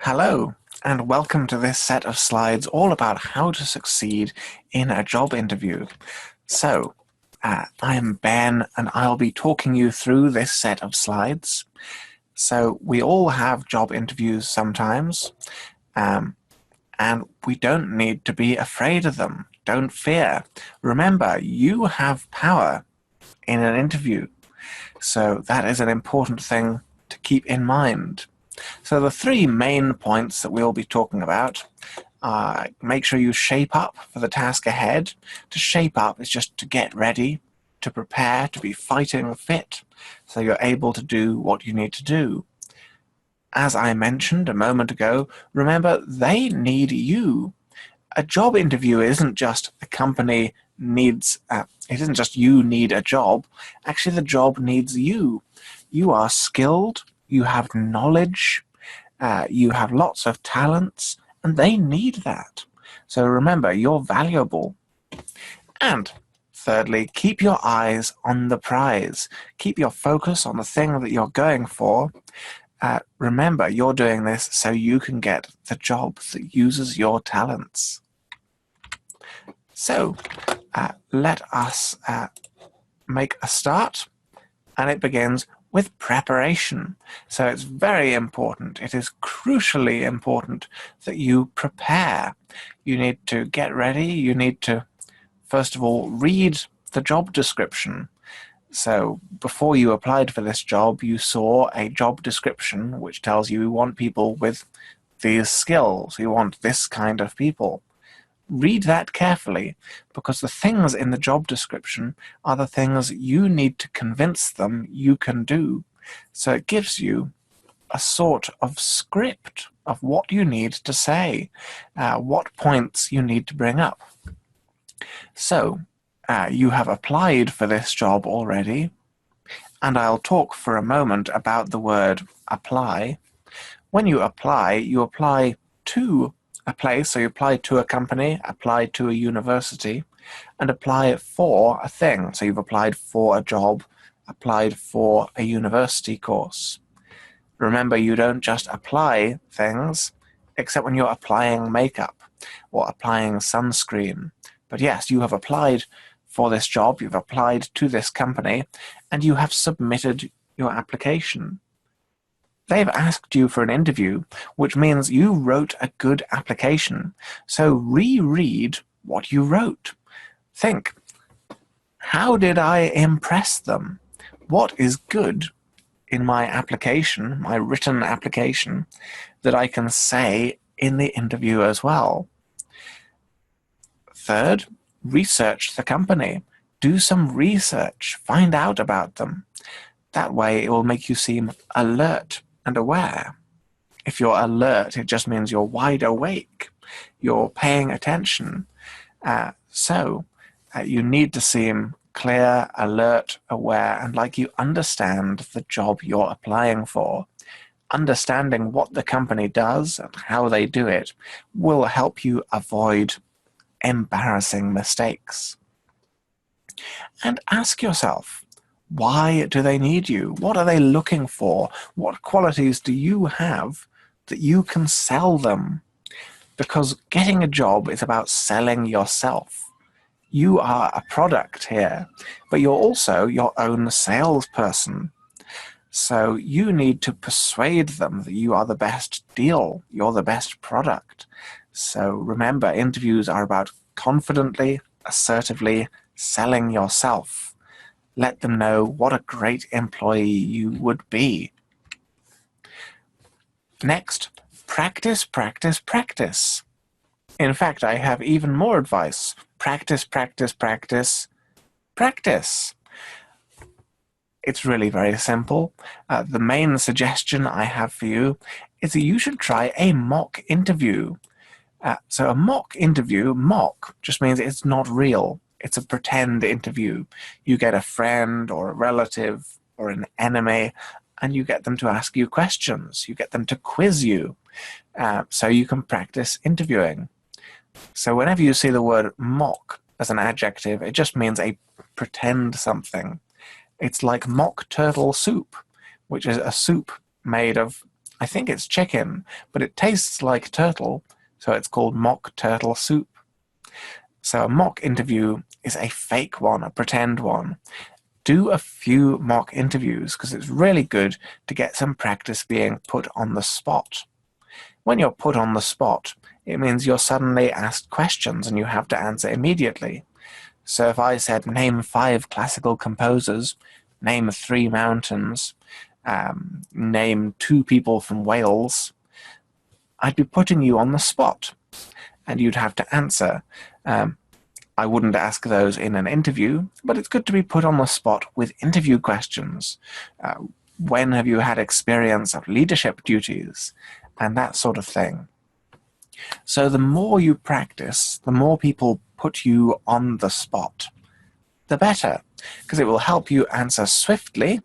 Hello, and welcome to this set of slides all about how to succeed in a job interview. So, I'm Ben, and I'll be talking you through this set of slides. So, we all have job interviews sometimes, and we don't need to be afraid of them. Don't fear. Remember, you have power in an interview. So that is an important thing to keep in mind. So the three main points that we'll be talking about are make sure you shape up for the task ahead. To shape up is just to get ready, to prepare, to be fighting fit, so you're able to do what you need to do. As I mentioned a moment ago, remember, they need you. A job interview isn't just the company needs, it isn't just you need a job. Actually, the job needs you. You are skilled, you have knowledge, you have lots of talents, and they need that. So remember, you're valuable. And thirdly, keep your eyes on the prize. Keep your focus on the thing that you're going for. Remember, you're doing this so you can get the job that uses your talents. So, let us make a start, and it begins with preparation. So it's very important. It is crucially important that you prepare. You need to get ready. You need to, first of all, read the job description. So before you applied for this job, you saw a job description which tells you want people with these skills. You want this kind of people. Read that carefully, because the things in the job description are the things you need to convince them you can do. So it gives you a sort of script of what you need to say, what points you need to bring up. So you have applied for this job already, and I'll talk for a moment about the word apply. When you apply to a place, so you apply to a company, apply to a university, and apply for a thing. So you've applied for a job, applied for a university course. Remember, you don't just apply things, except when you're applying makeup or applying sunscreen. But yes, you have applied for this job, you've applied to this company, and you have submitted your application. They've asked you for an interview, which means you wrote a good application. So reread what you wrote. Think, how did I impress them? What is good in my application, my written application, that I can say in the interview as well? Third, research the company. Do some research. Find out about them. That way it will make you seem alert and aware. If you're alert, it just means you're wide awake. You're paying attention. So you need to seem clear, alert, aware, and like you understand the job you're applying for. Understanding what the company does and how they do it will help you avoid embarrassing mistakes. And ask yourself, why do they need you? What are they looking for? What qualities do you have that you can sell them? Because getting a job is about selling yourself. You are a product here, but you're also your own salesperson. So you need to persuade them that you are the best deal, you're the best product. So remember, interviews are about confidently, assertively selling yourself. Let them know what a great employee you would be. Next, practice, practice, practice. In fact, I have even more advice. Practice, practice, practice, practice. It's really very simple. The main suggestion I have for you is that you should try a mock interview. So a mock interview, mock just means it's not real. It's a pretend interview. You get a friend or a relative or an enemy, and you get them to ask you questions. You get them to quiz you, so you can practice interviewing. So whenever you see the word mock as an adjective, it just means a pretend something. It's like mock turtle soup, which is a soup made of I think it's chicken, but it tastes like turtle, so it's called mock turtle soup. So a mock interview is a fake one, a pretend one. Do a few mock interviews because it's really good to get some practice being put on the spot. When you're put on the spot, it means you're suddenly asked questions and you have to answer immediately. So if I said, name 5 classical composers, name 3 mountains, name 2 people from Wales, I'd be putting you on the spot and you'd have to answer. I wouldn't ask those in an interview, but it's good to be put on the spot with interview questions. When have you had experience of leadership duties? And that sort of thing. So the more you practice, the more people put you on the spot, the better, because it will help you answer swiftly,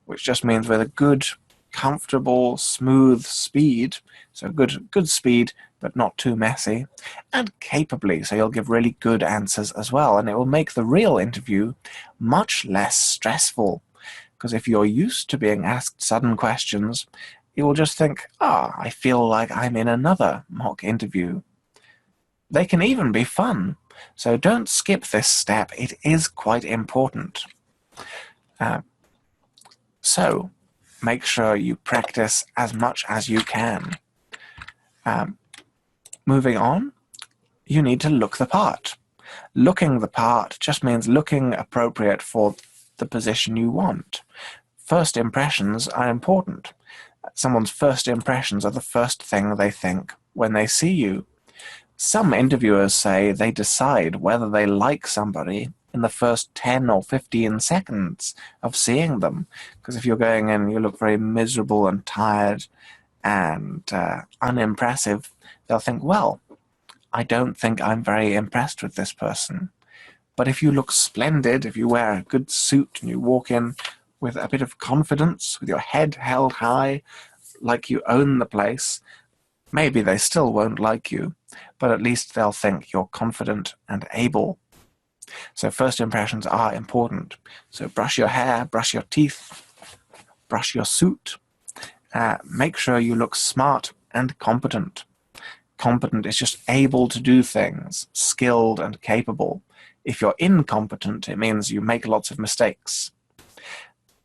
which just means with a good, comfortable, smooth speed, so good speed, but not too messy, and capably, so you'll give really good answers as well, and it will make the real interview much less stressful, because if you're used to being asked sudden questions, you will just think, I feel like I'm in another mock interview. They can even be fun, so don't skip this step. It is quite important. So make sure you practice as much as you can. Moving on, you need to look the part. Looking the part just means looking appropriate for the position you want. First impressions are important. Someone's first impressions are the first thing they think when they see you. Some interviewers say they decide whether they like somebody in the first 10 or 15 seconds of seeing them. Because if you're going in, you look very miserable and tired and unimpressive, they'll think, well, I don't think I'm very impressed with this person. But if you look splendid, if you wear a good suit and you walk in with a bit of confidence, with your head held high, like you own the place, maybe they still won't like you, but at least they'll think you're confident and able. So first impressions are important. So brush your hair, brush your teeth, brush your suit. Make sure you look smart and competent. Competent is just able to do things, skilled and capable. If you're incompetent, it means you make lots of mistakes.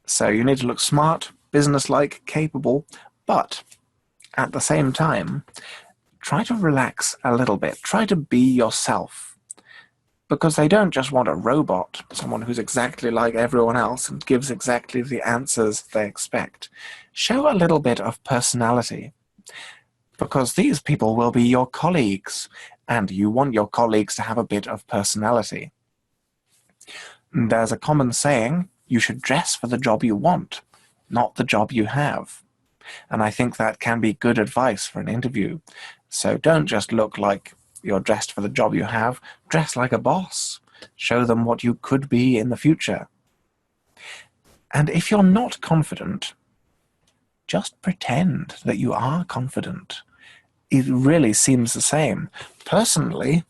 So you need to look smart, businesslike, capable, but at the same time, try to relax a little bit. Try to be yourself. Because they don't just want a robot, someone who's exactly like everyone else and gives exactly the answers they expect. Show a little bit of personality. Because these people will be your colleagues, and you want your colleagues to have a bit of personality. There's a common saying, you should dress for the job you want, not the job you have. And I think that can be good advice for an interview. So don't just look like you're dressed for the job you have, dress like a boss. Show them what you could be in the future. And if you're not confident, just pretend that you are confident. It really seems the same. Personally,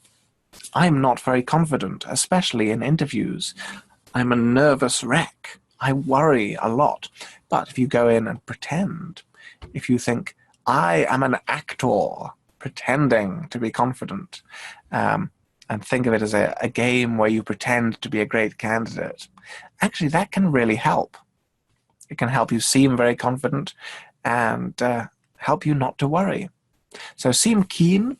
I'm not very confident, especially in interviews. I'm a nervous wreck. I worry a lot. But if you go in and pretend, if you think, I am an actor pretending to be confident, and think of it as a game where you pretend to be a great candidate, actually that can really help. It can help you seem very confident and help you not to worry. So seem keen,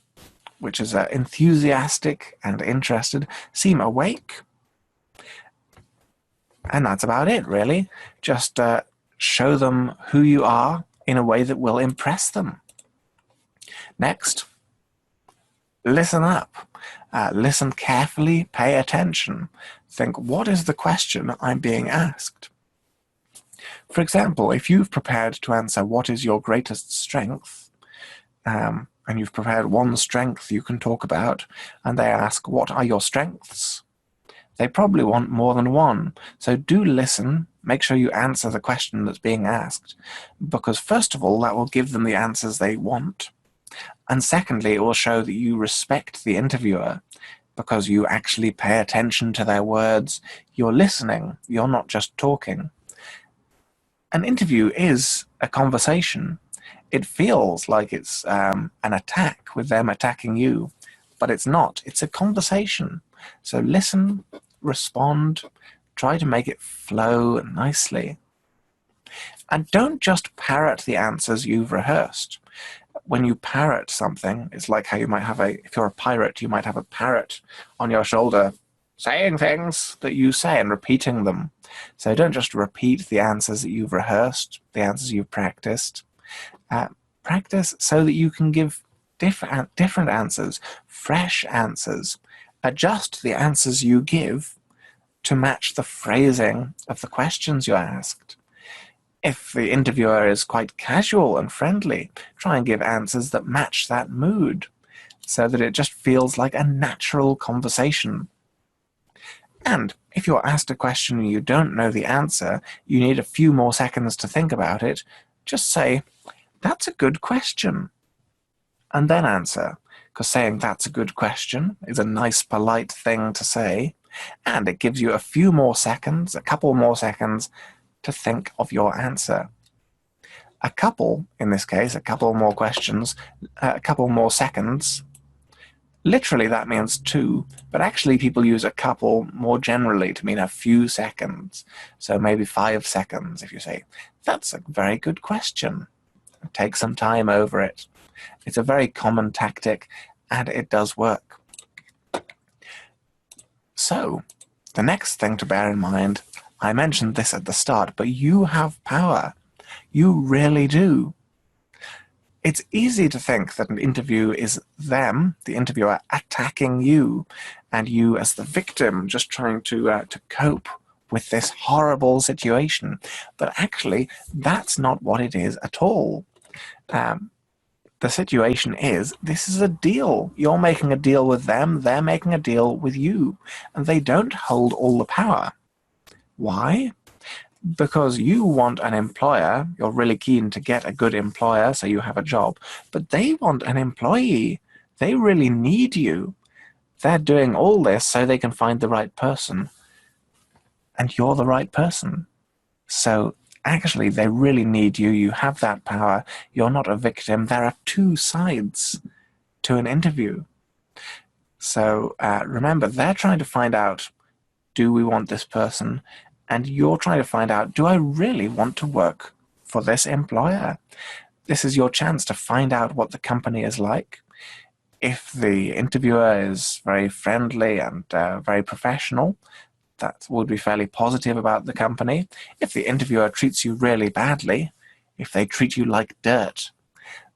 which is enthusiastic and interested. Seem awake. And that's about it, really. Just show them who you are in a way that will impress them. Next, listen up. Listen carefully, pay attention. Think, what is the question I'm being asked? For example, if you've prepared to answer what is your greatest strength, and you've prepared one strength you can talk about, and they ask, what are your strengths? They probably want more than one. So do listen, make sure you answer the question that's being asked, because first of all, that will give them the answers they want. And secondly, it will show that you respect the interviewer, because you actually pay attention to their words. You're listening, you're not just talking. An interview is a conversation. It feels like it's an attack with them attacking you, but it's not. It's a conversation. So listen, respond, try to make it flow nicely. And don't just parrot the answers you've rehearsed. When you parrot something, it's like how you might have if you're a pirate, you might have a parrot on your shoulder saying things that you say and repeating them. So don't just repeat the answers that you've rehearsed, the answers you've practiced. Practice so that you can give different answers, fresh answers. Adjust the answers you give to match the phrasing of the questions you asked. If the interviewer is quite casual and friendly, try and give answers that match that mood so that it just feels like a natural conversation. And if you're asked a question and you don't know the answer, you need a few more seconds to think about it, just say, "That's a good question," and then answer, because saying "that's a good question" is a nice, polite thing to say, and it gives you a few more seconds, a couple more seconds, to think of your answer. A couple, in this case, a couple more questions, a couple more seconds. Literally that means 2, but actually people use a couple more generally to mean a few seconds. So maybe 5 seconds if you say, "That's a very good question." Take some time over it. It's a very common tactic and it does work. So, the next thing to bear in mind, I mentioned this at the start, but you have power. You really do. It's easy to think that an interview is them, the interviewer, attacking you, and you as the victim just trying to cope with this horrible situation. But actually, that's not what it is at all. The situation is, this is a deal. You're making a deal with them, they're making a deal with you, and they don't hold all the power. Why? Because you want an employer, you're really keen to get a good employer so you have a job, but they want an employee. They really need you. They're doing all this so they can find the right person, and you're the right person. So actually, they really need you. You have that power. You're not a victim. There are 2 sides to an interview. So remember, they're trying to find out, do we want this person? And you're trying to find out, do I really want to work for this employer? This is your chance to find out what the company is like. If the interviewer is very friendly and very professional, that would be fairly positive about the company. If the interviewer treats you really badly, if they treat you like dirt,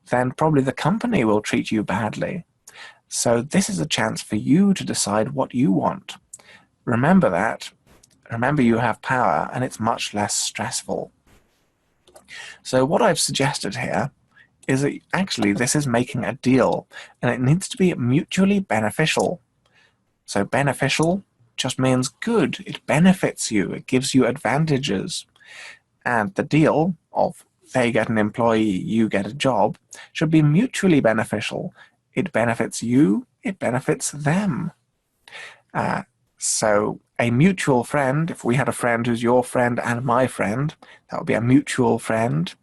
then probably the company will treat you badly. So this is a chance for you to decide what you want. Remember that. Remember you have power, and it's much less stressful. So what I've suggested here is that actually this is making a deal, and it needs to be mutually beneficial. So beneficial just means good. It benefits you. It gives you advantages. And the deal of they get an employee, you get a job, should be mutually beneficial. It benefits you. It benefits them. So a mutual friend, if we had a friend who's your friend and my friend, that would be a mutual friend.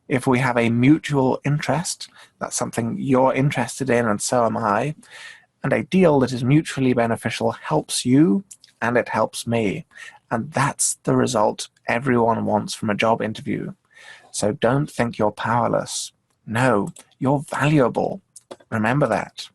If we have a mutual interest, that's something you're interested in and so am I. And a deal that is mutually beneficial helps you and it helps me. And that's the result everyone wants from a job interview. So don't think you're powerless. No, you're valuable. Remember that.